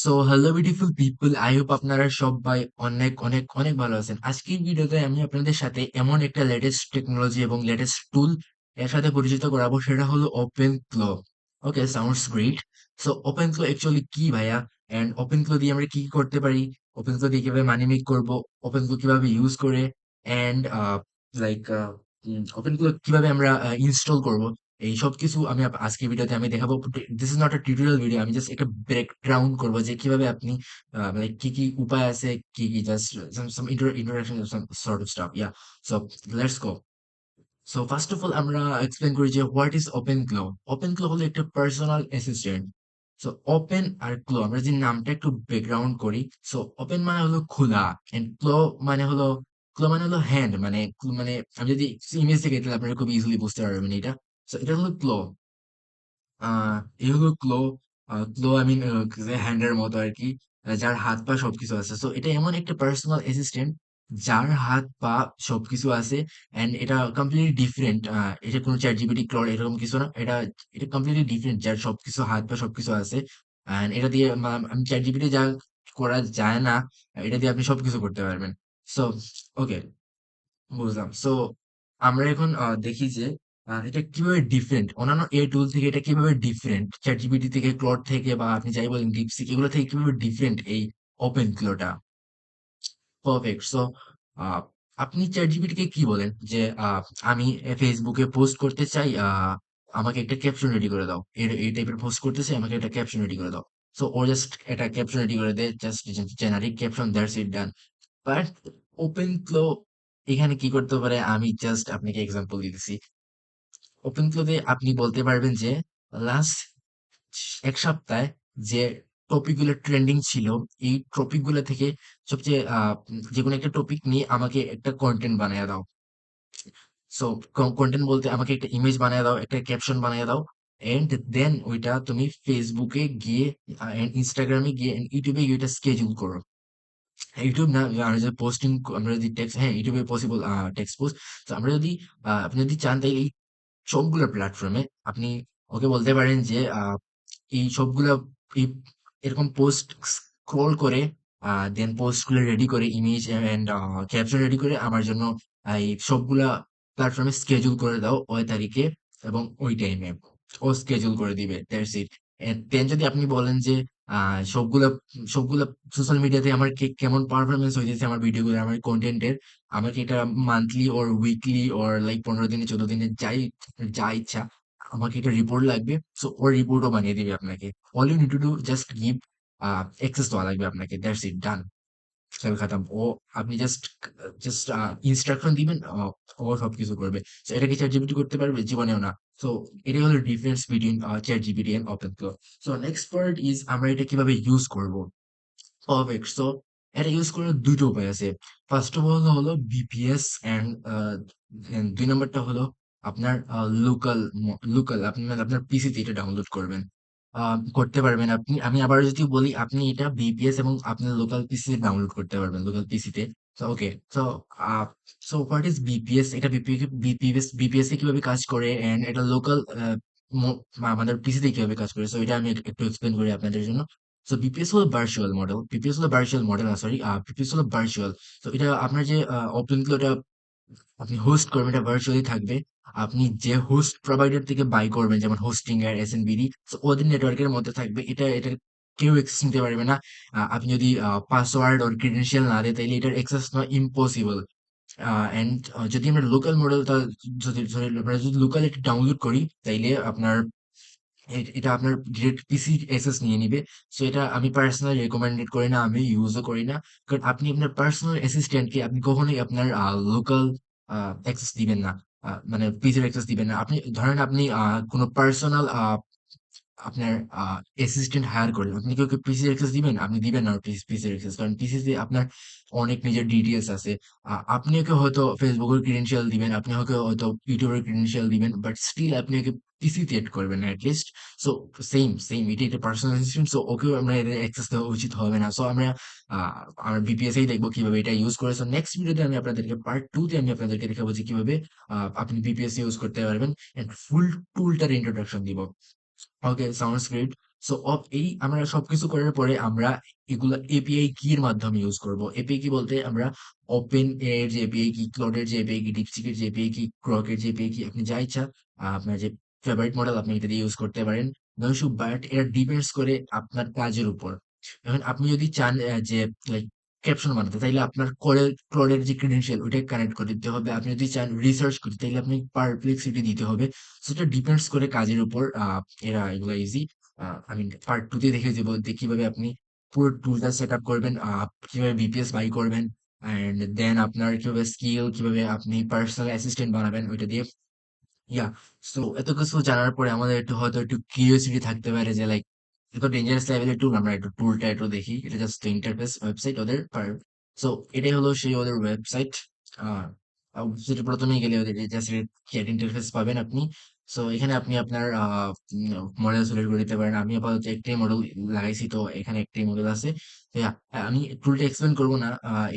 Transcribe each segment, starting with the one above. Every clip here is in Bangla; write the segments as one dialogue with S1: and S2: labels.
S1: So hello beautiful people, I hope আপনারা সবাই অনেক অনেক অনেক ভালো আছেন। আজকের ভিডিওতে আমি আপনাদের সাথে এমন একটা লেটেস্ট টেকনোলজি এবং লেটেস্ট টুল এর সাথে পরিচিত করাবো, সেটা হলো ওপেন ক্লো। ওকে, সাউন্ডস গ্রেট। সো ওপেন ক্লো অ্যাকচুয়ালি কি ভাইয়া, অ্যান্ড ওপেন ক্লো দিয়ে আমরা কি কি করতে পারি, ওপেন ক্লো দিয়ে কিভাবে মানি মেক করবো, ওপেন ক্লো কিভাবে ইউজ করে, অ্যান্ড লাইক ওপেন ক্লো কিভাবে আমরা ইনস্টল করব, এই সব কিছু আমি আজকের ভিডিওতে আমি দেখাবো। This is not a tutorial video, আমি জাস্ট একটা ব্রেকডাউন করবো যে কিভাবে আপনি মানে কি কি উপায় আছে, কি কি just some introduction some sort of stuff. Yeah, so let's go. So first of all আমরা এক্সপ্লেন করি যে what is OpenClaw. OpenClaw হলো একটা পার্সোনাল অ্যাসিস্ট্যান্ট। সো ওপেন আর ক্লো আমরা যে নামটা একটু ব্যাকগ্রাউন্ড করি। সো ওপেন মানে হলো খোলা, এন্ড ক্লো মানে হলো, ক্লো মানে হলো হ্যান্ড, মানে মানে আমি যদি ইমেজ থেকে তাহলে আপনারা খুব ইজিলি বুঝতে পারবেন এটা। সো এটা হলো ক্লো। এগুলো ক্লো। ক্লো আই মিন হ্যান্ডের মতো আর কি, যার হাত পা সবকিছু আছে। সো এটা এমন একটা পার্সোনাল অ্যাসিস্ট্যান্ট যার হাত পা সবকিছু আছে, এন্ড এটা কমপ্লিটলি ডিফারেন্ট। এটা কোনো চ্যাট জিপিটি ক্লড এরকম কিছু না, এটা এটা কমপ্লিটলি ডিফারেন্ট, যার সবকিছু হাত পা সবকিছু আছে। এন্ড এটা দিয়ে আমি চ্যাট জিপিটি যা করা যায় না, এটা দিয়ে আপনি সবকিছু করতে পারবেন। সো ওকে, বুঝলাম। সো আমরা এখন দেখি যে এটা কিভাবে ডিফারেন্ট অন্যান্য এ টুল থেকে, এটা কিভাবে ডিফারেন্ট চ্যাটজিপিটি থেকে, ক্লড থেকে, বা আপনি যাই বলেন ডিপসিক, এগুলো থেকে কিভাবে ডিফারেন্ট এই ওপেন ক্লোটা। পারফেক্ট। সো আপনি চ্যাটজিপিটি কে কি বলেন যে আমি ফেসবুকে পোস্ট করতে চাই, আমাকে একটা ক্যাপশন রেডি করে দাও, এই টাইপের পোস্ট করতে চাই, আমাকে একটা ক্যাপশন রেডি করে দাও। সো ও জাস্ট একটা ক্যাপশন রেডি করে দেয়, just generic caption, that's it, done. But open flow এখানে কি করতে পারে, আমি জাস্ট আপনাকে এক্সাম্পল দিতেছি। ওপেন ফ্লোতে আপনি বলতে পারবেন যে লাস্ট এক সপ্তাহে যে টপিক গুলো ট্রেন্ডিং ছিল, এই টপিক গুলো থেকে সবচেয়ে যে কোনো একটা টপিক নিয়ে আমাকে একটা কন্টেন্ট বানিয়ে দাও। সো কন্টেন্ট বলতে আমাকে একটা ইমেজ বানিয়ে দাও, একটা ক্যাপশন বানিয়ে দাও, এন্ড দেন ওইটা তুমি ফেসবুকে গিয়ে, ইনস্টাগ্রামে গিয়ে, ইউটিউবে গিয়ে ওইটা স্কেজুল করো। ইউটিউব না, আমরা যে পোস্টিং, আমরা যদি টেক্সট, হ্যাঁ ইউটিউবে পসিবল টেক্সট পোস্ট। তো আমরা যদি আপনি যদি চান তাই এই সবগুলো প্ল্যাটফর্মে আপনি ওকে বলতে পারেন যে এই সবগুলা এই এরকম পোস্ট স্ক্রল করে, দেন পোস্ট গুলো রেডি করে, ইমেজ এন্ড ক্যাপশন রেডি করে আমার জন্য এই সবগুলা প্ল্যাটফর্মে স্কেজুল করে দাও ওই তারিখে এবং ওই টাইমে। ও স্কেজুল করে দিবে, দ্যাটস ইট। দেন যদি আপনি বলেন যে সবগুলা সবগুলা সোশ্যাল মিডিয়াতে আমার কেমন পারফরমেন্স হইতেছে আমার ভিডিওগুলো, আমার কন্টেন্টের, আমাকে এটা মান্থলি ওর উইকলি ওর লাইক 15 দিনে 14 দিনে যাই যা ইচ্ছা, আমাকে একটা রিপোর্ট লাগবে। সো ওর রিপোর্টও বানিয়ে দিবে আপনাকে। All you need to do just give access দেওয়া লাগবে আপনাকে, দ্যাটস ইট, ডান। খেল খাতাম। ও আপনি জাস্ট জাস্ট ইনস্ট্রাকশন দিবেন, ও সবকিছু করবে। সো এটা কি চ্যাট জিপিটি করতে পারবে? জীবনেও না। সো এটাই হলো difference between chat GPT and open flow. So next part is আমরা এটা কিভাবে ইউজ করব। পারফেক্ট। সো এটা ইউজ করার ২ টা উপায় আছে। ফার্স্ট অফ অল হলো বিপিএস, অ্যান্ড ২ নাম্বারটা হলো আপনার লোকাল আপনার পিসিতে এটা ডাউনলোড করবেন। আ করতে পারবেন আপনি। আমি আবার যদি বলি, আপনি এটা বিপিএস এবং আপনার লোকাল পিসিতে ডাউনলোড করতে পারবেন, লোকাল পিসিতে। So okay. So a so what is BPS? এটা বিপিএস এ কিভাবে কাজ করে, অ্যান্ড এটা লোকাল মো আমাদের পিসিতে কিভাবে কাজ করে। সো এটা আমি একটু এক্সপ্লেইন করি আপনাদের জন্য। সো বিপিএস হলো ভার্চুয়াল মডেল। বিপিএস হলো ভার্চুয়াল মডেল, না সরি, বিপিএস হলো ভার্চুয়াল। তো এটা আপনার যে ওপেন ফ্লো টা আপনি হোস্ট করবেন, এটা ভার্চুয়ালি থাকবে। আপনি যে হোস্ট প্রোভাইডার থেকে বাই করবেন, যেমন হোস্টিং এর, এসএনবিডি, সো ওদের নেটওয়ার্কের মধ্যে থাকবে। এটা কেউ অ্যাক্সেস নিতে পারবে না। আপনি যদি পাসওয়ার্ড ওর ক্রেডেনশিয়াল না দেয় তাইলে এটার অ্যাক্সেস নেওয়া ইম্পসিবল। অ্যান্ড যদি আমরা লোকাল মডেলটা, যদি সরি আমরা যদি লোকাল এটা ডাউনলোড করি, তাইলে আপনার এটা আপনার ডিরেক্ট পিসি অ্যাক্সেস নিয়ে নিবে। সো এটা আমি পার্সোনালি রেকমেন্ডেড করি না, আমি ইউজও করি না। কারণ আপনি আপনার পার্সোনাল অ্যাসিস্ট্যান্টকে আপনি কখনোই আপনার লোকাল অ্যাক্সেস দিবেন না। মানে পিসির অ্যাক্সেস দিবেন না। আপনি ধরেন আপনি কোনো পার্সোনাল আপনার অ্যাসিস্ট্যান্ট হায়ার করলেন। আপনি কি ওকে পিসির অ্যাক্সেস দিবেন? আপনি দিবেন না ওর পিসির অ্যাক্সেস। কারণ পিসিতে আপনার অনেক নিজের ডিটেইলস আছে। আপনি ওকে হয়তো Facebook এর ক্রেডেনশিয়াল দিবেন, আপনি ওকে হয়তো YouTube এর ক্রেডেনশিয়াল দিবেন। বাট স্টিল আপনি ওকে পিসিতে এড করবেন না এট লিস্ট। সো সেইম এটা একটা পার্সোনাল অ্যাসিস্ট্যান্ট। সো ওকেও আমরা এদের অ্যাক্সেস দেওয়া উচিত হবে না। সো আ আমরা বিপিএস এই দেখব কিভাবে এটা ইউজ করে। সো নেক্সট ভিডিওতে আমি আপনাদেরকে পার্ট 2 তে আমি আপনাদেরকে দেখাবো যে কিভাবে আপনি বিপিএস ইউজ করতে পারবেন, এন্ড ফুল টুলটার ইন্ট্রোডাকশন দিব। ওকে, সাউন্ডস গ্রেট। সো এই আমরা সবকিছু করার পরে আমরা এগুলা এপিআই কি এর মাধ্যমে ইউজ করব। এপিআই কি বলতে আমরা ওপেন এর যে এপিআই কি, ক্লডের যে এপিআই কি, ডিপসিকের যে এপিআই কি, গ্রকের যে এপিআই কি, আপনি যা ইচ্ছা আপনার যে ফেভারিট মডেল আপনি এটা দিয়ে ইউজ করতে পারেন। নয়শো, বাট এটা ডিপেন্ডস করে আপনার কাজের উপর। এখন আপনি যদি চান যে লাইক ক্যাপশন বানাতে, তাইলে আপনার ক্লডের যে ক্রেডেনশিয়াল ওইটাকে কানেক্ট করে দিতে হবে। আপনি যদি চান রিসার্চ করতে, তাইলে আপনি পারপ্লেক্সিটি দিতে হবে। সেটা ডিপেন্ডস করে কাজের উপর। এরা এগুলা ইজি। আমি পার্ট 2 তে দেখিয়ে দিব যে কিভাবে আপনি পুরো টুলটা সেট আপ করবেন, কিভাবে বিপিএস বাই করবেন, অ্যান্ড দেন আপনার কিভাবে স্কিল, কিভাবে আপনি পার্সোনাল অ্যাসিস্ট্যান্ট বানাবেন ওইটা দিয়ে। ইয়া, সো এত কিছু জানার পরে আমাদের একটু হয়তো একটু কিউরিওসিটি থাকতে পারে যে লাইক এত ডেঞ্জারাস লেভেলের টুল, আমরা একটু টুলটা একটু দেখি। এটা জাস্ট ইন্টারফেস ওয়েবসাইট ওদের পার। সো এটাই হলো সেই ওদের ওয়েবসাইট। ওয়েবসাইটে প্রথমেই গেলে ওদের জাস্ট ক্যাট ইন্টারফেস পাবেন আপনি। সো এখানে আপনি আপনার মডেল সিলেক্ট করে দিতে পারেন। আমি আপাতত একটাই মডেল লাগাইছি, তো এখানে একটাই মডেল আছে। তো আমি টুলটা এক্সপ্লেন করবো না।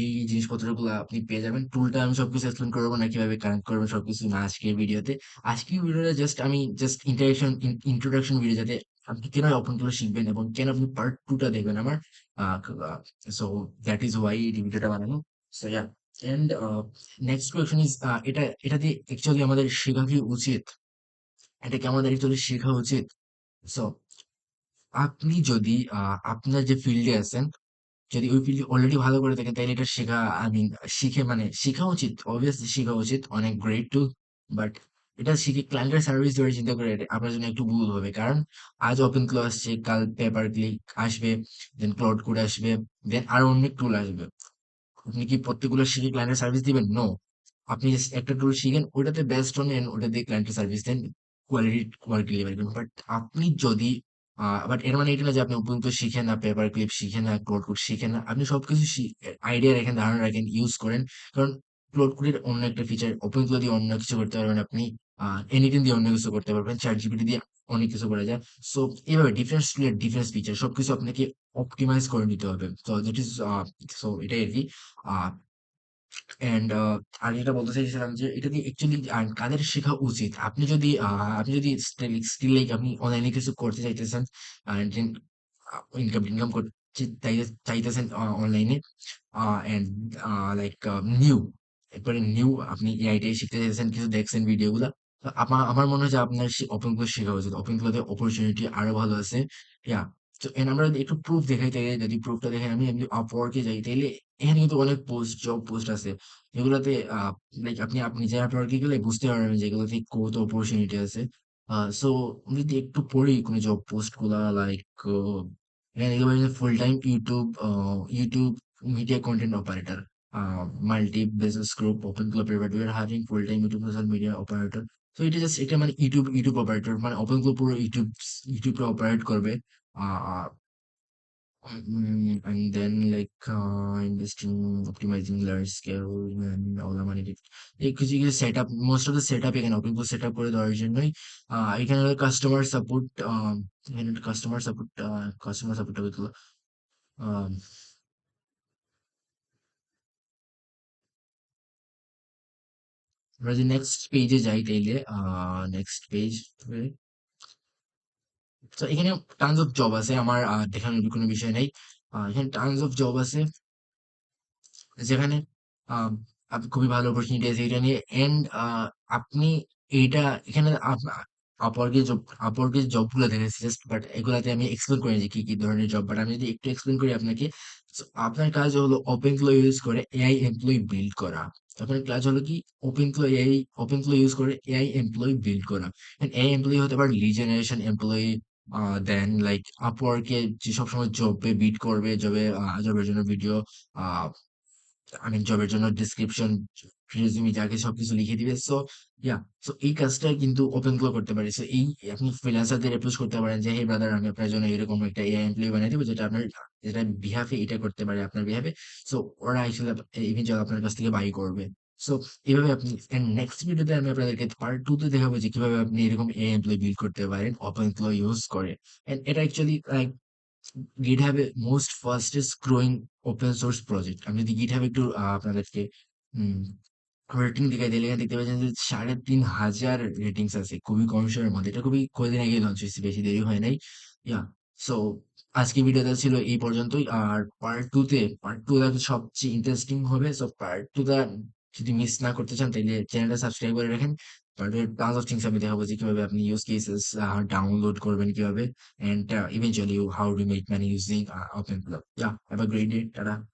S1: এই জিনিসপত্রগুলো আপনি পেয়ে যাবেন। টুলটা আমি সবকিছু এক্সপ্লেন করবো না, কিভাবে কানেক্ট করবেন সবকিছু না আজকের ভিডিওতে। আজকের ভিডিওটা জাস্ট আমি জাস্ট ইন্ট্রোডাকশন ভিডিও, যাতে আপনি কেন ওপেন ক্লোজ শিখবেন এবং কেন আপনি পার্ট 2 টা দেখবেন আমার। সো দ্যাট ইজ ওয়াই এই ভিডিওটা বানানো। So yeah, and next question is, এটা দিয়ে অ্যাকচুয়ালি আমাদের শেখা কি উচিত? এটা কি আমাদের অ্যাকচুয়ালি শেখা উচিত? সো আপনি যদি আপনার যে ফিল্ডে আছেন, যদি ওই ফিল্ডে অলরেডি ভালো করে থাকেন, তাহলে এটা শেখা, আই মিন শিখে মানে শেখা উচিত, অবভিয়াসলি শেখা উচিত, অনেক গ্রেট টুল। বাট এটা শিখে ক্লায়েন্টের সার্ভিস ধরে চিন্তা করে এটা আপনার জন্য একটু ভুল হবে। কারণ আজ ওপেন ক্লো আসছে, কাল পেপার ক্লিক আসবে, দেন ক্লাউড কোড আসবে, দেন আরো অনেক টুল আসবে। আপনি কি প্রত্যেকগুলো শিখে ক্লায়েন্টের সার্ভিস দিবেন? নো। আপনি just একটা টুল শিখেন, ওটাতে বেস্ট হন, and ওটা দিয়ে ক্লায়েন্টের সার্ভিস দেন, কোয়ালিটি ডেলিভারি করুন। বাট আপনি যদি বাট এর মানে এটা না যে আপনি উপযুক্ত শিখেন না, পেপার ক্লিপ শিখেন না, ক্লোড কোড শিখেন না। আপনি সবকিছু আইডিয়া রাখেন, ধারণা রাখেন, ইউজ করেন। কারণ ক্লোড কোডের অন্য একটা ফিচার, ওপেন ফ্লো দিয়ে অন্য কিছু করতে পারবেন আপনি। এনিথিং দিয়ে অন্য কিছু করতে পারবেন, চ্যাট জিপিটি দিয়ে অনেক কিছু করা যায়। সো এইভাবে ডিফারেন্স টুলের ডিফারেন্স ফিচার সবকিছু আপনাকে অপটিমাইজ করে নিতে হবে। সো দ্যাট ইজ, সো এটাই আর কি। আহ অ্যান্ড আর যেটা বলতে চাইছিলাম যে এটা দিয়ে অ্যাকচুয়ালি কাদের শেখা উচিত? আপনি যদি স্টিল লাইক আপনি অনলাইনে কিছু করতে চাইতেছেন, ইনকাম করতে চাইতেছেন অনলাইনে, অ্যান্ড লাইক নিউ, একবারে নিউ, আপনি এআইটাই শিখতে চাইছেন, কিছু দেখছেন ভিডিওগুলা, তো আমার মনে হয় যে আপনার ওপেন ক্লোজ শেখা উচিত। ওপেন ক্লোজে অপরচুনিটি আরো ভালো আছে। ইয়া, তো এন্ড আমরা যদি একটু প্রুফ দেখাই, তাইলে যদি প্রুফটা দেখেন, আমি এমনি আপওয়ার্কে যাই, তাইলে এখানে কিন্তু অনেক জব পোস্ট আছে যেগুলোতে লাইক আপনি আপনি যে আপওয়ার্কে গেলে বুঝতে পারবেন যে এগুলোতে কত অপরচুনিটি আছে। সো যদি একটু পড়ি কোনো জব পোস্ট গুলা, লাইক এখানে দেখবেন full time YouTube media content operator, multi business group, open club private, we are hiring full time YouTube social media operator. তো এটা জাস্ট এটা মানে ইউটিউব অপারেটর, মানে ওপেন ক্লাব পুরো ইউটিউবটা অপারেট করবে। আহ and then like investing, optimizing large scale and all the money এই কিছু কিছু set up, most of the set up এখানে ওপেন সেট আপ করে দেওয়ার জন্যই। এখানে কাস্টমার সাপোর্ট, এখানে কাস্টমার সাপোর্ট হবে। আহ, আমরা যদি নেক্সট পেজে যাই, তাইলে নেক্সট পেজ, তো এখানে টানস অফ জব আছে। আমার দেখানোর কোনো বিষয় নেই। এখানে টানস অফ জব আছে যেখানে আম, খুবই ভালো অপরচুনিটি আছে এটা নিয়ে। এন্ড আপনি এইটা এখানে আপওয়ার্কের জবগুলো দেখেছি জাস্ট, বাট এগুলাতে আমি এক্সপ্লেন করি যে কি কি ধরনের জব। বাট আমি যদি একটু এক্সপ্লেন করি আপনাকে, so, আপনার কাজ হলো ওপেন ফ্লো ইউজ করে এআই এমপ্লয়ি বিল্ড করা। আপনার কাজ হলো কি, ওপেন ফ্লো ইউজ করে এআই এমপ্লয়ি বিল্ড করা। এআই এমপ্লয়ি হতে পারে লিড জেনারেশন এমপ্লয়ি, দেন লাইক আপওয়ার্কে যে সবসময় জবে বিট করবে, জবের জন্য ভিডিও, আমি জবের জন্য ডিসক্রিপশন, রেজিউমি, যাকে সবকিছু লিখে দিবে। সো ইয়া, সো এই কাজটা কিন্তু ওপেন ফ্লো করতে পারে। সো এই আপনি ফ্রিল্যান্সারদের অ্যাপ্রোচ করতে পারেন যে হে ব্রাদার, আমি আপনার জন্য এরকম একটা এআই এমপ্লয়ি বানিয়ে দেবো, যেটা আপনার, যেটা বিহাফে এটা করতে পারে আপনার বিহাফে। সো ওরা আসলে ইভেনচুয়ালি আপনার কাছ থেকে বাই করবে। সো এইভাবে আপনি, নেক্সট ভিডিওতে আমি আপনাদেরকে পার্ট 2 তে দেখাবো যে কিভাবে আপনি এরকম এআই এমপ্লয়ি বিল্ড করতে পারেন ওপেন ফ্লো ইউজ করে। এন্ড এটা অ্যাকচুয়ালি GitHub এ most fastest growing open source project. আমি যদি GitHub একটু আপনাদেরকে রেটিং দেখাই দিলে, এখানে দেখতে পাচ্ছেন যে ৩,৫০০ রেটিংস আছে, খুবই কম সময়ের মধ্যে। এটা খুবই কয়েকদিন আগে লঞ্চ হয়েছে, বেশি দেরি হয় নাই। ইয়া, সো আজকের ভিডিওটা ছিল এই পর্যন্তই। আর পার্ট টু টা সবচেয়ে ইন্টারেস্টিং হবে। সো পার্ট 2 টা যদি মিস না করতে চান তাহলে চ্যানেলটা সাবস্ক্রাইব করে রাখেন। পার্টের tons of things আমি দেখাবো যে কিভাবে আপনি ইউজ কেসেস ডাউনলোড করবেন কিভাবে, and eventually how to make money using open flow. Yeah, have a great day. Tata.